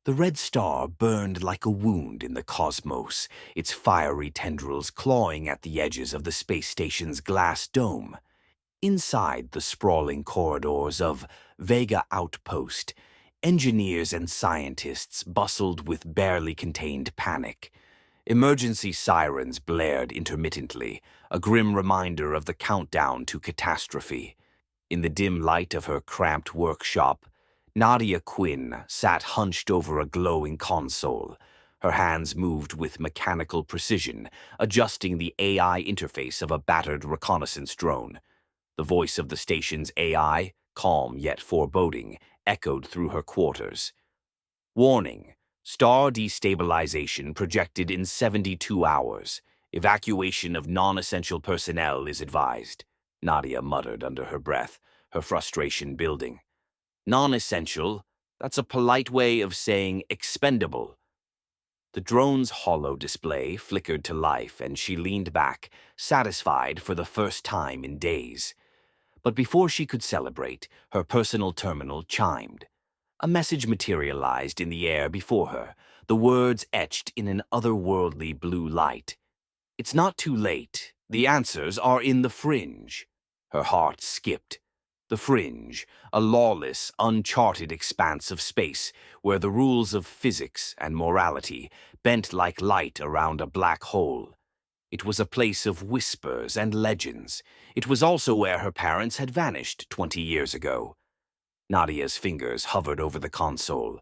The red star burned like a wound in the cosmos, its fiery tendrils clawing at the edges of the space station's glass dome. Inside the sprawling corridors of Vega Outpost, engineers and scientists bustled with barely contained panic. Emergency sirens blared intermittently, a grim reminder of the countdown to catastrophe. In the dim light of her cramped workshop, Nadia Quinn sat hunched over a glowing console. Her hands moved with mechanical precision, adjusting the AI interface of a battered reconnaissance drone. The voice of the station's AI, calm yet foreboding, echoed through her quarters. Warning: star destabilization projected in 72 hours. Evacuation of non-essential personnel is advised, Nadia muttered under her breath, her frustration building. Non-essential? That's a polite way of saying expendable. The drone's hollow display flickered to life, and she leaned back, satisfied for the first time in days. But before she could celebrate, her personal terminal chimed. A message materialized in the air before her, the words etched in an otherworldly blue light. "It's not too late. The answers are in the fringe." Her heart skipped. The fringe, a lawless, uncharted expanse of space where the rules of physics and morality bent like light around a black hole. It was a place of whispers and legends. It was also where her parents had vanished 20 years ago. Nadia's fingers hovered over the console.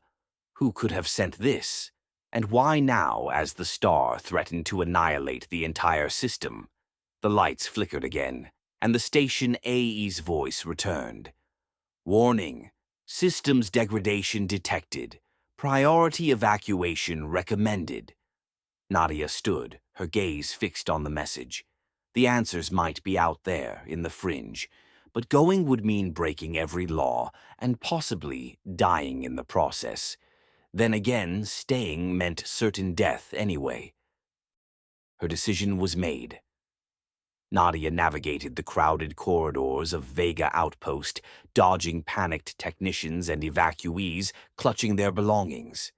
Who could have sent this? And why now, as the star threatened to annihilate the entire system? The lights flickered again, and the station AE's voice returned. "Warning. Systems degradation detected. Priority evacuation recommended." Nadia stood, her gaze fixed on the message. The answers might be out there, in the fringe, but going would mean breaking every law and possibly dying in the process. Then again, staying meant certain death anyway. Her decision was made. Nadia navigated the crowded corridors of Vega Outpost, dodging panicked technicians and evacuees clutching their belongings.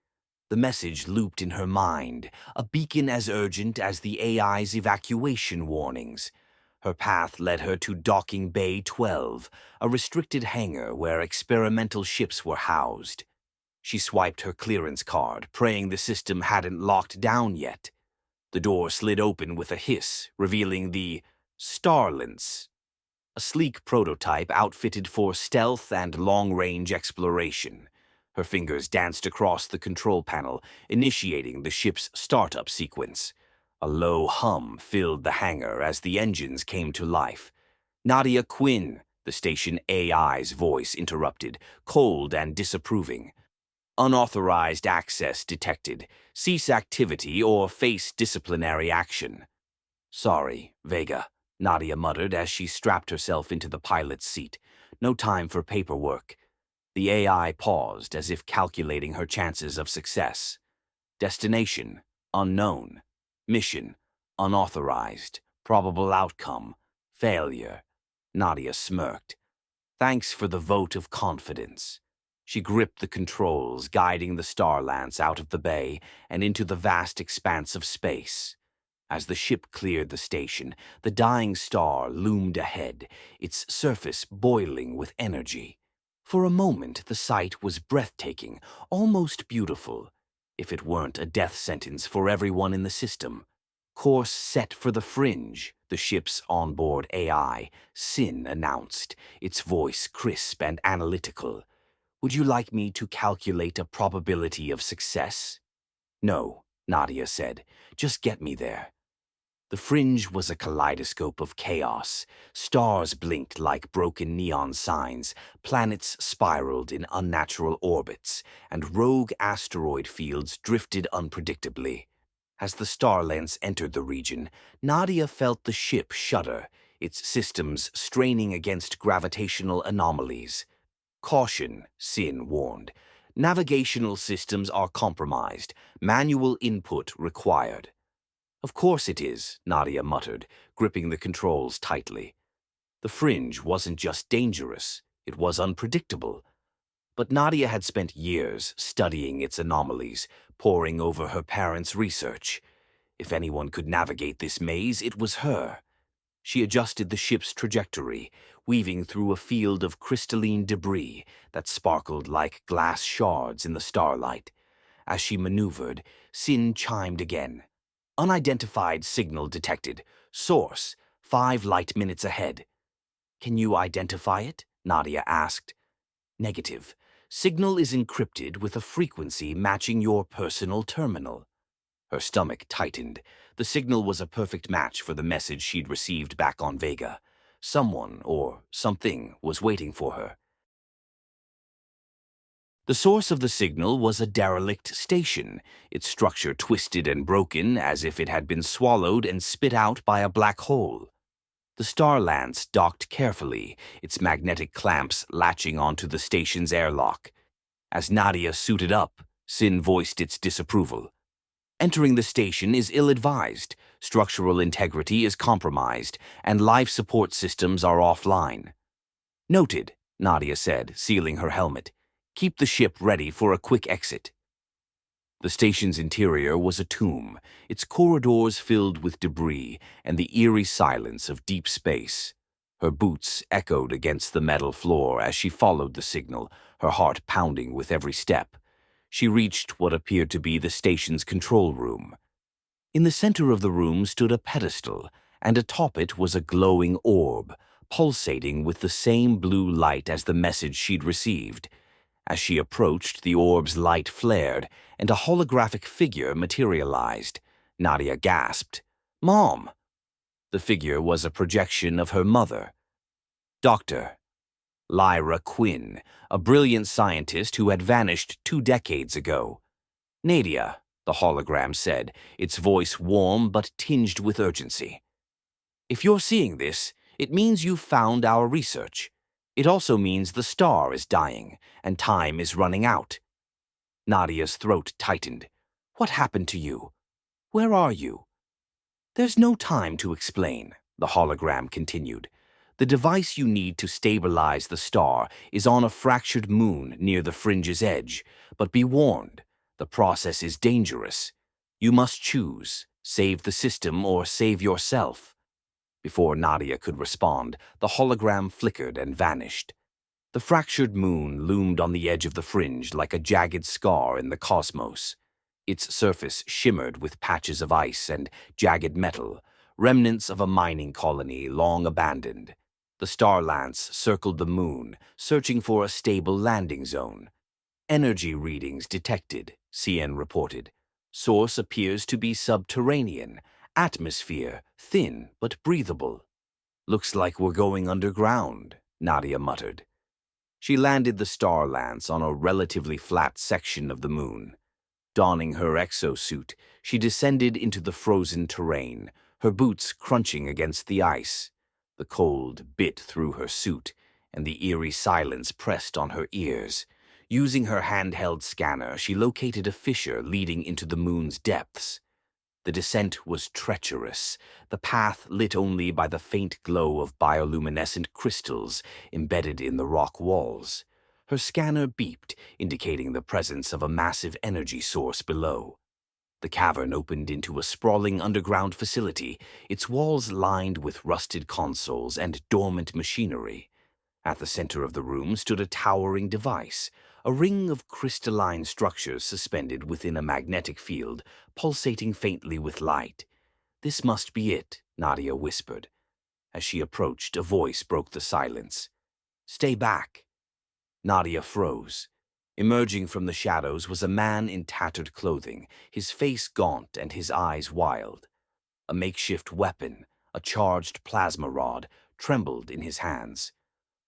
The message looped in her mind, a beacon as urgent as the AI's evacuation warnings. Her path led her to Docking Bay 12, a restricted hangar where experimental ships were housed. She swiped her clearance card, praying the system hadn't locked down yet. The door slid open with a hiss, revealing the Starlance, a sleek prototype outfitted for stealth and long-range exploration. Her fingers danced across the control panel, initiating the ship's startup sequence. A low hum filled the hangar as the engines came to life. "Nadia Quinn," the station AI's voice interrupted, cold and disapproving. "Unauthorized access detected. Cease activity or face disciplinary action." "Sorry, Vega," Nadia muttered as she strapped herself into the pilot's seat. "No time for paperwork." The AI paused, as if calculating her chances of success. Destination: unknown. Mission: unauthorized. Probable outcome: failure. Nadia smirked. "Thanks for the vote of confidence." She gripped the controls, guiding the Starlance out of the bay and into the vast expanse of space. As the ship cleared the station, the dying star loomed ahead, its surface boiling with energy. For a moment, the sight was breathtaking, almost beautiful, if it weren't a death sentence for everyone in the system. "Course set for the fringe," the ship's onboard AI, Sin, announced, its voice crisp and analytical. "Would you like me to calculate a probability of success?" "No," Nadia said. "Just get me there." The fringe was a kaleidoscope of chaos. Stars blinked like broken neon signs, planets spiraled in unnatural orbits, and rogue asteroid fields drifted unpredictably. As the Starlance entered the region, Nadia felt the ship shudder, its systems straining against gravitational anomalies. "Caution," Sin warned. "Navigational systems are compromised. Manual input required." "Of course it is," Nadia muttered, gripping the controls tightly. The fringe wasn't just dangerous, it was unpredictable. But Nadia had spent years studying its anomalies, poring over her parents' research. If anyone could navigate this maze, it was her. She adjusted the ship's trajectory, weaving through a field of crystalline debris that sparkled like glass shards in the starlight. As she maneuvered, Sin chimed again. Unidentified signal detected. Source, 5 light minutes ahead. Can you identify it? Nadia asked. Negative. Signal is encrypted with a frequency matching your personal terminal. Her stomach tightened. The signal was a perfect match for the message she'd received back on Vega. Someone, or something, was waiting for her. The source of the signal was a derelict station, its structure twisted and broken as if it had been swallowed and spit out by a black hole. The Star Lance docked carefully, its magnetic clamps latching onto the station's airlock. As Nadia suited up, Sin voiced its disapproval. Entering the station is ill-advised, structural integrity is compromised, and life support systems are offline. Noted, Nadia said, sealing her helmet. Keep the ship ready for a quick exit. The station's interior was a tomb, its corridors filled with debris and the eerie silence of deep space. Her boots echoed against the metal floor as she followed the signal, her heart pounding with every step. She reached what appeared to be the station's control room. In the center of the room stood a pedestal, and atop it was a glowing orb, pulsating with the same blue light as the message she'd received. As she approached, the orb's light flared, and a holographic figure materialized. Nadia gasped. "Mom!" The figure was a projection of her mother. Dr. Lyra Quinn, a brilliant scientist who had vanished 2 decades ago. "Nadia," the hologram said, its voice warm but tinged with urgency. "If you're seeing this, it means you've found our research. It also means the star is dying, and time is running out." Nadia's throat tightened. "What happened to you? Where are you?" "There's no time to explain," the hologram continued. "The device you need to stabilize the star is on a fractured moon near the fringe's edge, but be warned, the process is dangerous. You must choose, save the system or save yourself." Before Nadia could respond, the hologram flickered and vanished. The fractured moon loomed on the edge of the fringe like a jagged scar in the cosmos. Its surface shimmered with patches of ice and jagged metal, remnants of a mining colony long abandoned. The Star Lance circled the moon, searching for a stable landing zone. "Energy readings detected," CN reported. "Source appears to be subterranean. Atmosphere thin but breathable." "Looks like we're going underground," Nadia muttered. She landed the Star Lance on a relatively flat section of the moon. Donning her exosuit, she descended into the frozen terrain, her boots crunching against the ice. The cold bit through her suit, and the eerie silence pressed on her ears. Using her handheld scanner, she located a fissure leading into the moon's depths. The descent was treacherous, the path lit only by the faint glow of bioluminescent crystals embedded in the rock walls. Her scanner beeped, indicating the presence of a massive energy source below. The cavern opened into a sprawling underground facility, its walls lined with rusted consoles and dormant machinery. At the center of the room stood a towering device, a ring of crystalline structures suspended within a magnetic field, pulsating faintly with light. "This must be it," Nadia whispered. As she approached, a voice broke the silence. "Stay back." Nadia froze. Emerging from the shadows was a man in tattered clothing, his face gaunt and his eyes wild. A makeshift weapon, a charged plasma rod, trembled in his hands.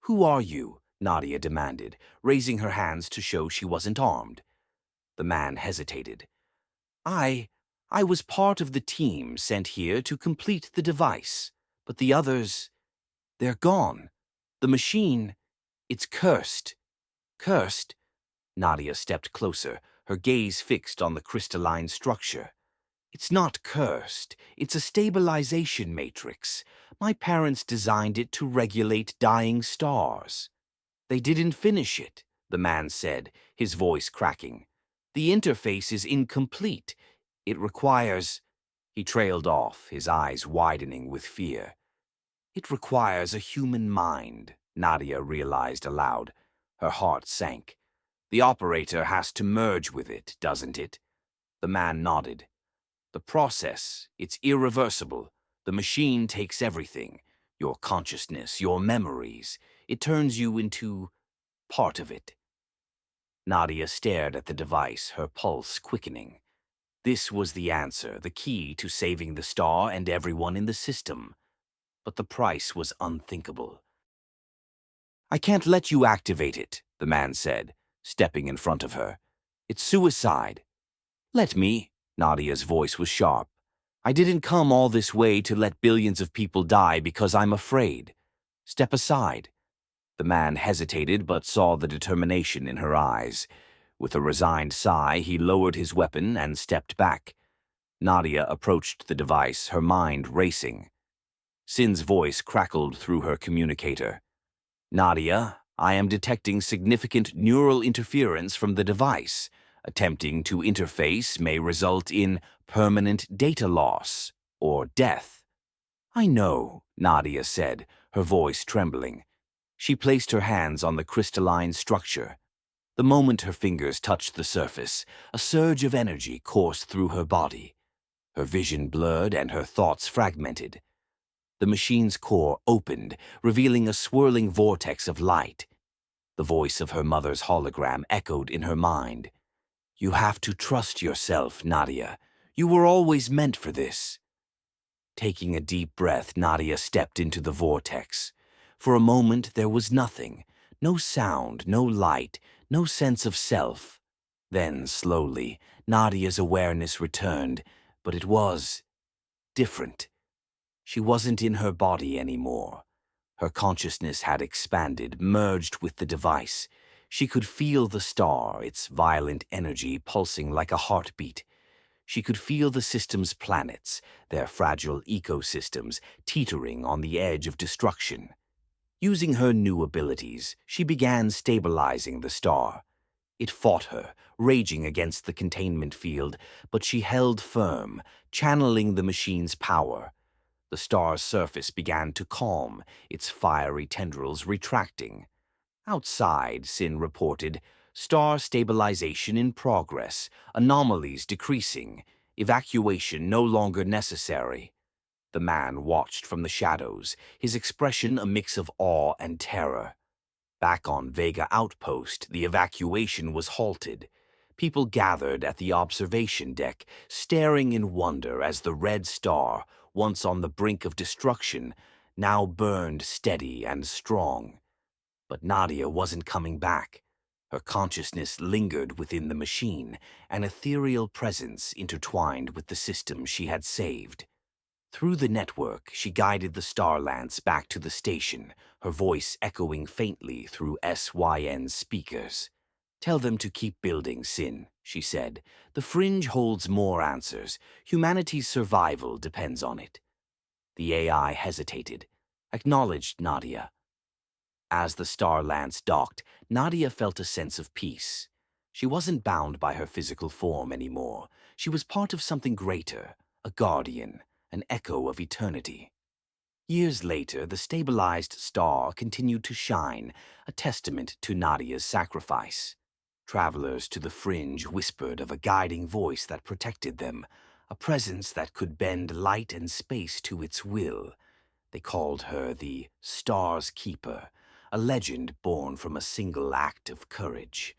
"Who are you?" Nadia demanded, raising her hands to show she wasn't armed. The man hesitated. I was part of the team sent here to complete the device, but the others, they're gone. The machine, it's cursed." "Cursed?" Nadia stepped closer, her gaze fixed on the crystalline structure. "It's not cursed. It's a stabilization matrix. My parents designed it to regulate dying stars. They didn't finish it. the man said, his voice cracking. The interface is incomplete. It requires... He trailed off, his eyes widening with fear. It requires a human mind, Nadia realized aloud. Her heart sank. The operator has to merge with it, doesn't it? The man nodded. The process, it's irreversible. The machine takes everything. Your consciousness, your memories. It turns you into part of it. Nadia stared at the device, her pulse quickening. This was the answer, the key to saving the star and everyone in the system. But the price was unthinkable. I can't let you activate it, the man said, stepping in front of her. It's suicide. Let me. Nadia's voice was sharp. I didn't come all this way to let billions of people die because I'm afraid. Step aside. The man hesitated but saw the determination in her eyes. With a resigned sigh, he lowered his weapon and stepped back. Nadia approached the device, her mind racing. Sin's voice crackled through her communicator. Nadia, I am detecting significant neural interference from the device. Attempting to interface may result in permanent data loss or death. I know, Nadia said, her voice trembling. She placed her hands on the crystalline structure. The moment her fingers touched the surface, a surge of energy coursed through her body. Her vision blurred and her thoughts fragmented. The machine's core opened, revealing a swirling vortex of light. The voice of her mother's hologram echoed in her mind. You have to trust yourself, Nadia. You were always meant for this. Taking a deep breath, Nadia stepped into the vortex. For a moment, there was nothing. No sound, no light, no sense of self. Then, slowly, Nadia's awareness returned, but it was different. She wasn't in her body anymore. Her consciousness had expanded, merged with the device. She could feel the star, its violent energy pulsing like a heartbeat. She could feel the system's planets, their fragile ecosystems, teetering on the edge of destruction. Using her new abilities, she began stabilizing the star. It fought her, raging against the containment field, but she held firm, channeling the machine's power. The star's surface began to calm, its fiery tendrils retracting. Outside, Sin reported, star stabilization in progress, anomalies decreasing, evacuation no longer necessary. The man watched from the shadows, his expression a mix of awe and terror. Back on Vega Outpost, the evacuation was halted. People gathered at the observation deck, staring in wonder as the red star, once on the brink of destruction, now burned steady and strong. But Nadia wasn't coming back. Her consciousness lingered within the machine, an ethereal presence intertwined with the system she had saved. Through the network, she guided the Star Lance back to the station, her voice echoing faintly through SYN's speakers. Tell them to keep building, Sin, she said. The Fringe holds more answers. Humanity's survival depends on it. The AI hesitated, acknowledged Nadia. As the Star Lance docked, Nadia felt a sense of peace. She wasn't bound by her physical form anymore. She was part of something greater, a guardian, an echo of eternity. Years later, the stabilized star continued to shine, a testament to Nadia's sacrifice. Travelers to the Fringe whispered of a guiding voice that protected them, a presence that could bend light and space to its will. They called her the Star's Keeper, a legend born from a single act of courage.